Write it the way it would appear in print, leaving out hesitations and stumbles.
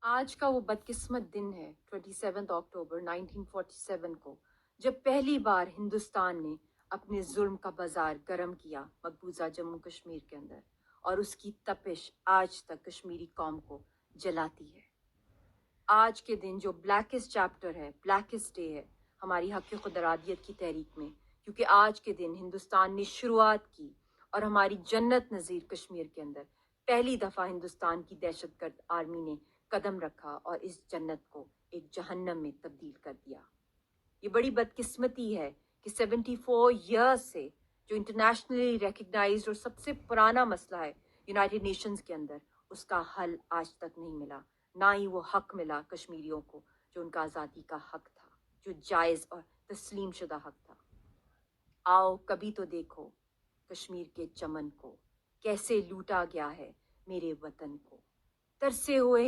آج کا وہ بدقسمت دن ہے 27 اکتوبر 1947 کو، جب پہلی بار ہندوستان نے اپنے ظلم کا بازار گرم کیا مقبوضہ جموں کشمیر کے اندر، اور اس کی تپش آج تک کشمیری قوم کو جلاتی ہے۔ آج کے دن جو بلیکسٹ چیپٹر ہے، بلیکسٹ ڈے ہے ہماری حق خود ارادیت کی تحریک میں، کیونکہ آج کے دن ہندوستان نے شروعات کی اور ہماری جنت نظیر کشمیر کے اندر پہلی دفعہ ہندوستان کی دہشت گرد آرمی نے قدم رکھا اور اس جنت کو ایک جہنم میں تبدیل کر دیا۔ یہ بڑی بدقسمتی ہے کہ 74 ایئرز سے جو انٹرنیشنلی ریکگنائزڈ اور سب سے پرانا مسئلہ ہے یونائٹڈ نیشنز کے اندر، اس کا حل آج تک نہیں ملا، نہ ہی وہ حق ملا کشمیریوں کو جو ان کا آزادی کا حق تھا، جو جائز اور تسلیم شدہ حق تھا۔ آؤ کبھی تو دیکھو کشمیر کے چمن کو، کیسے لوٹا گیا ہے میرے وطن کو، ترسے ہوئے